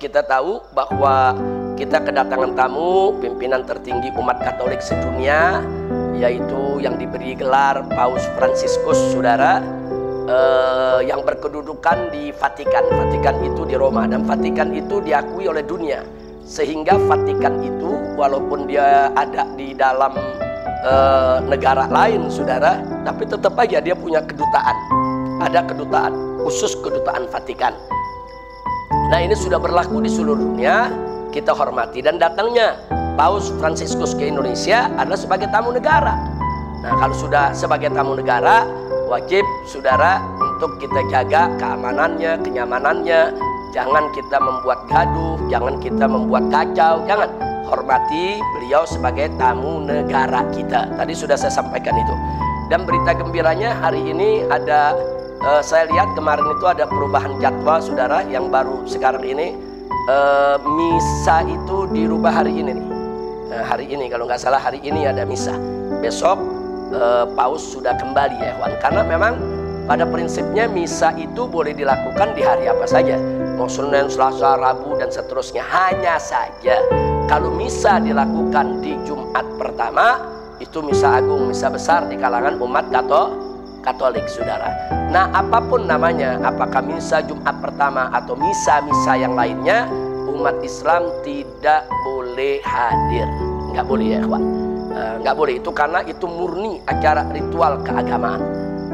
kita tahu bahwa kita kedatangan tamu pimpinan tertinggi umat Katolik sedunia, yaitu yang diberi gelar Paus Fransiskus, saudara, yang berkedudukan di Vatikan. Vatikan itu di Roma, dan Vatikan itu diakui oleh dunia, sehingga Vatikan itu walaupun dia ada di dalam negara lain, saudara, tapi tetap aja dia punya kedutaan. Ada kedutaan khusus, kedutaan Vatikan. Nah, ini sudah berlaku di seluruh dunia, kita hormati. Dan datangnya Paus Fransiskus ke Indonesia adalah sebagai tamu negara. Nah, kalau sudah sebagai tamu negara, wajib saudara untuk kita jaga keamanannya, kenyamanannya. Jangan kita membuat gaduh, jangan kita membuat kacau, jangan. Hormati beliau sebagai tamu negara kita. Tadi sudah saya sampaikan itu. Dan berita gembiranya hari ini ada, saya lihat kemarin itu ada perubahan jadwal, saudara, yang baru sekarang ini. Misa itu dirubah hari ini nih. Hari ini kalau nggak salah hari ini ada misa. Besok Paus sudah kembali ya kawan. Karena memang pada prinsipnya misa itu boleh dilakukan di hari apa saja, mau Senin, Selasa, Rabu dan seterusnya. Hanya saja kalau misa dilakukan di Jumat pertama, itu misa agung, misa besar di kalangan umat Katolik, saudara. Nah, apapun namanya, apakah misa Jumat pertama atau misa-misa yang lainnya, umat Islam tidak boleh hadir. Nggak boleh ya kawan. Nggak boleh, itu karena itu murni acara ritual keagamaan,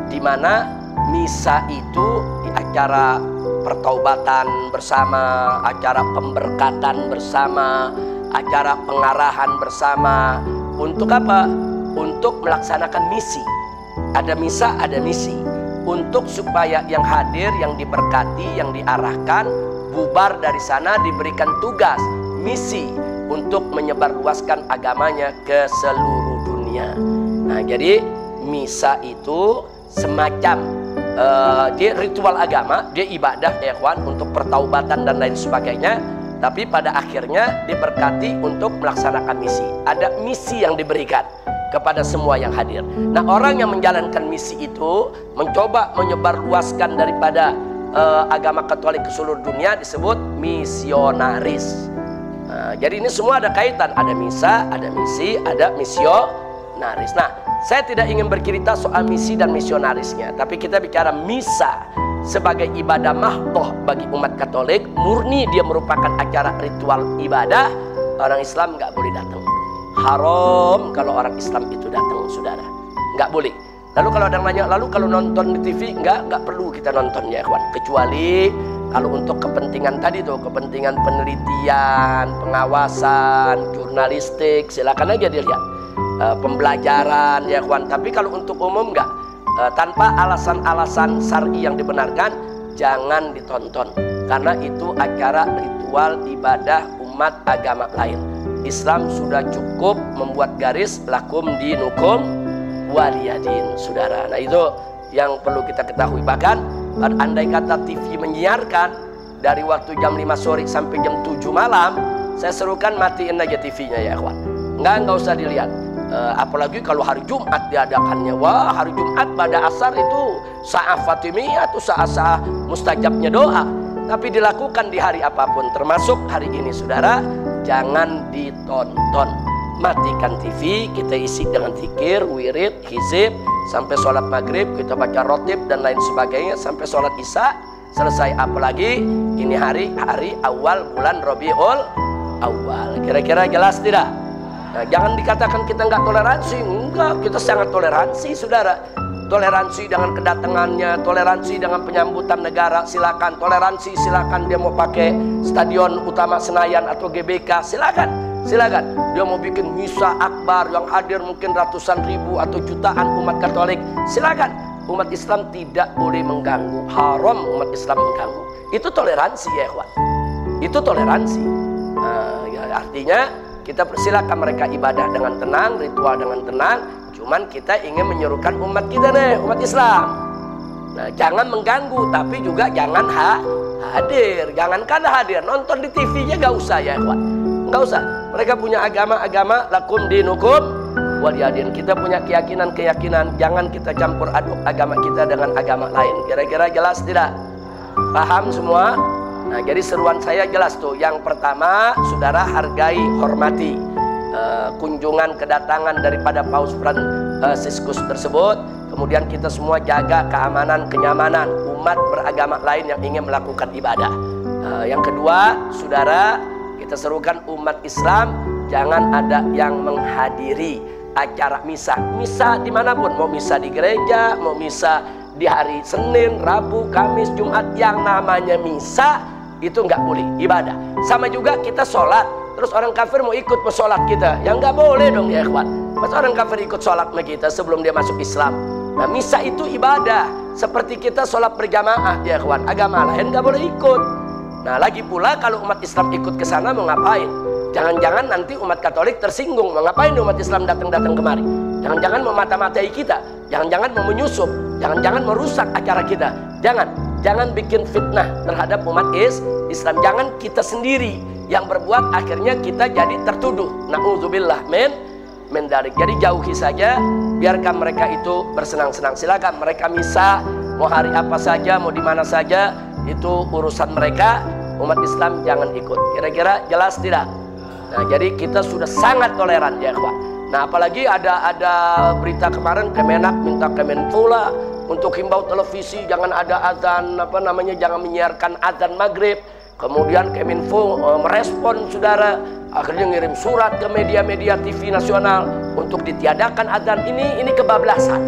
di mana misa itu acara pertaubatan bersama, acara pemberkatan bersama, acara pengarahan bersama. Untuk apa? Untuk melaksanakan misi. Ada misa, ada misi. Untuk supaya yang hadir, yang diberkati, yang diarahkan, bubar dari sana diberikan tugas, misi untuk menyebarluaskan agamanya ke seluruh dunia. Nah, jadi misa itu semacam dia ritual agama, dia ibadah ya kawan, untuk pertaubatan dan lain sebagainya. Tapi pada akhirnya diberkati untuk melaksanakan misi. Ada misi yang diberikan kepada semua yang hadir. Nah, orang yang menjalankan misi itu mencoba menyebarluaskan daripada agama Katolik ke seluruh dunia disebut misionaris. Jadi ini semua ada kaitan, ada misa, ada misi, ada misionaris. Nah, saya tidak ingin bercerita soal misi dan misionarisnya, tapi kita bicara misa sebagai ibadah mahdoh bagi umat Katolik, murni dia merupakan acara ritual ibadah. Orang Islam nggak boleh datang. Haram kalau orang Islam itu datang, saudara. Nggak boleh. Lalu kalau ada yang nanya, lalu kalau nonton di TV, nggak perlu kita nonton ya kawan. Kecuali kalau untuk kepentingan tadi tuh, kepentingan penelitian, pengawasan, jurnalistik, silakan aja dilihat. Pembelajaran ya kawan. Tapi kalau untuk umum nggak. Tanpa alasan-alasan syar'i yang dibenarkan, jangan ditonton, karena itu acara ritual ibadah umat agama lain. Islam sudah cukup membuat garis lakum dinukum waliyadin, saudara. Nah, itu yang perlu kita ketahui. Bahkan andai kata TV menyiarkan dari waktu jam 5 sore sampai jam 7 malam, saya serukan matiin aja TV-nya ya kawan. Nggak usah dilihat. Apalagi kalau hari Jumat diadakannya. Wah, hari Jumat pada asar itu sa'ah Fatimiyah atau sa'ah mustajabnya doa. Tapi dilakukan di hari apapun, termasuk hari ini, saudara. Jangan ditonton. Matikan TV, kita isi dengan zikir, wirid, hizib, sampai sholat maghrib kita baca rotib dan lain sebagainya, sampai sholat isya selesai. Apalagi ini hari awal bulan Rabiul Awal. Kira-kira jelas tidak? Nah, jangan dikatakan kita nggak toleransi. Enggak, kita sangat toleransi, saudara. Toleransi dengan kedatangannya, toleransi dengan penyambutan negara, silakan. Toleransi, silakan. Dia mau pakai stadion utama Senayan atau GBK, silakan. Dia mau bikin misa akbar yang hadir mungkin ratusan ribu atau jutaan umat Katolik, silakan. Umat Islam tidak boleh mengganggu. Haram umat Islam mengganggu. Itu toleransi ya kawan. Itu toleransi. Ya, artinya kita persilakan mereka ibadah dengan tenang, ritual dengan tenang. Cuman kita ingin menyerukan umat kita nih, umat Islam. Nah, jangan mengganggu, tapi juga jangan hadir. Jangankan hadir, nonton di TV-nya gak usah ya kawan. Gak usah. Mereka punya agama lakum dinukum waliyadin. Kita punya keyakinan, jangan kita campur aduk agama kita dengan agama lain. Kira-kira jelas tidak? Paham semua? Nah, jadi seruan saya jelas tuh. Yang pertama, saudara hargai, hormati kunjungan kedatangan daripada Paus Fransiskus tersebut. Kemudian kita semua jaga keamanan, kenyamanan umat beragama lain yang ingin melakukan ibadah. Yang kedua, saudara, kita serukan umat Islam jangan ada yang menghadiri acara misa. Misa dimanapun, mau misa di gereja, mau misa di hari Senin, Rabu, Kamis, Jumat, yang namanya misa itu nggak boleh ibadah. Sama juga kita sholat, terus orang kafir mau ikut sholat kita, yang nggak boleh dong ya ikhwan. Pas orang kafir ikut sholat sama kita sebelum dia masuk Islam. Nah, misa itu ibadah, seperti kita sholat berjamaah ya ikhwan. Agama lain nggak boleh ikut. Nah, lagi pula kalau umat Islam ikut ke sana mau ngapain? Jangan-jangan nanti umat Katolik tersinggung, mau ngapain umat Islam datang-datang kemari? Jangan-jangan mau mata-matai kita, jangan-jangan mau menyusup, jangan-jangan merusak acara kita. Jangan bikin fitnah terhadap umat Islam. Jangan kita sendiri yang berbuat akhirnya kita jadi tertuduh. Na'udzubillah min dzalik. Jadi jauhi saja, biarkan mereka itu bersenang-senang. Silakan mereka misa mau hari apa saja, mau di mana saja, itu urusan mereka. Umat Islam jangan ikut. Kira-kira jelas tidak? Nah, jadi kita sudah sangat toleran ya kawan. Nah, apalagi ada berita kemarin Kemenak minta Kemenfo lah untuk himbau televisi jangan ada azan jangan menyiarkan azan maghrib. Kemudian Kemenfo merespon saudara, akhirnya ngirim surat ke media-media TV nasional untuk ditiadakan azan. Ini kebablasan.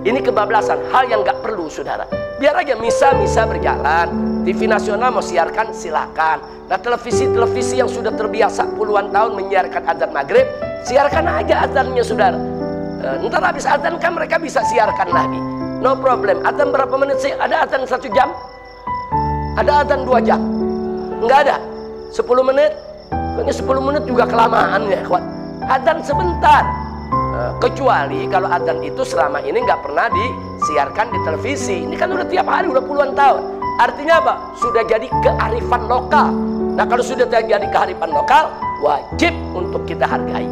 Ini kebablasan, hal yang nggak perlu saudara. Biar aja misa berjalan, TV nasional mau siarkan silakan. Nah, televisi yang sudah terbiasa puluhan tahun menyiarkan azan maghrib, siarkan aja azannya saudara. Ntar habis azan kan mereka bisa siarkan lagi, no problem. Azan berapa menit sih? Ada azan 1 jam? Ada azan 2 jam? Nggak ada. 10 menit? Kayaknya 10 menit juga kelamaan ya kawan. Azan sebentar. Kecuali kalau azan itu selama ini nggak pernah disiarkan di televisi. Ini kan udah tiap hari, udah puluhan tahun. Artinya apa? Sudah jadi kearifan lokal. Nah, kalau sudah terjadi kearifan lokal, wajib untuk kita hargai.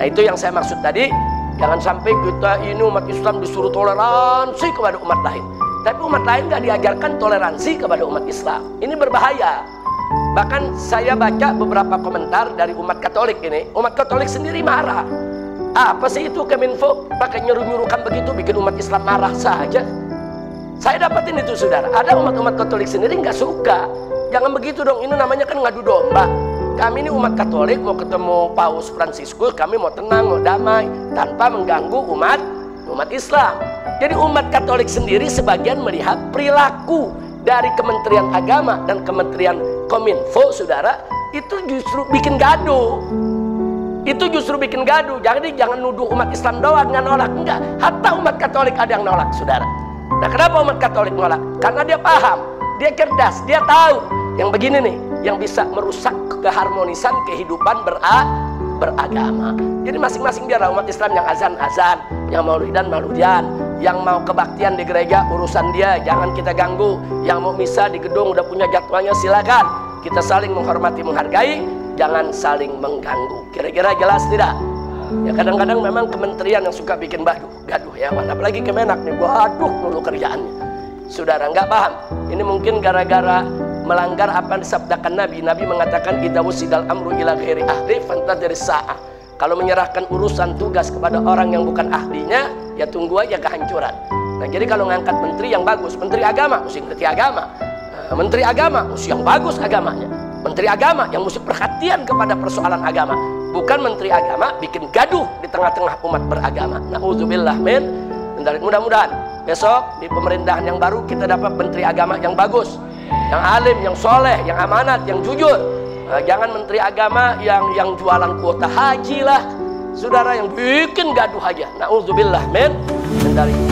Nah, itu yang saya maksud tadi. Jangan sampai kita ini umat Islam disuruh toleransi kepada umat lain, tapi umat lain nggak diajarkan toleransi kepada umat Islam. Ini berbahaya. Bahkan saya baca beberapa komentar dari umat Katolik ini. Umat Katolik sendiri marah. Apa sih itu Kemenfo pakai nyuruh-nyuruhkan begitu, bikin umat Islam marah saja. Saya dapatin itu saudara. Ada umat Katolik sendiri nggak suka. Jangan begitu dong, ini namanya kan ngadu domba. Kami ini umat Katolik mau ketemu Paus Fransiskus, kami mau tenang, mau damai, tanpa mengganggu umat Islam. Jadi umat Katolik sendiri sebagian melihat perilaku dari Kementerian Agama dan Kementerian Kominfo saudara, itu justru bikin gaduh. Itu justru bikin gaduh. Jadi jangan nuduh umat Islam doang yang nolak, enggak. Hatta umat Katolik ada yang nolak saudara. Nah, kenapa umat Katolik nolak? Karena dia paham, dia cerdas, dia tahu yang begini nih yang bisa merusak keharmonisan kehidupan beragama. Jadi masing-masing biarlah umat Islam yang azan, yang maulidan, yang mau kebaktian di gereja urusan dia, jangan kita ganggu. Yang mau misa di gedung udah punya jadwalnya, silakan. Kita saling menghormati, menghargai, jangan saling mengganggu. Kira-kira jelas tidak? Ya, kadang-kadang memang kementerian yang suka bikin gaduh ya, apalagi Kemenak nih, waduh mulu kerjaannya. Saudara nggak paham. Ini mungkin gara-gara melanggar apa yang disabdakan Nabi. Nabi mengatakan idza wusidal amru ila ghairi ahli fantadhiris sa'ah. Kalau menyerahkan urusan tugas kepada orang yang bukan ahlinya, ya tunggu aja kehancuran. Nah, jadi kalau ngangkat menteri yang bagus, menteri agama mesti ngerti agama. Menteri agama mesti yang bagus agamanya. Menteri agama yang mesti perhatian kepada persoalan agama. Bukan menteri agama bikin gaduh di tengah-tengah umat beragama. Na'udzubillah min dzalik. Mudah-mudahan besok di pemerintahan yang baru kita dapat menteri agama yang bagus, yang alim, yang soleh, yang amanat, yang jujur. Jangan menteri agama yang jualan kuota haji lah, saudara, yang bikin gaduh aja. Na'udzubillah min dzalik.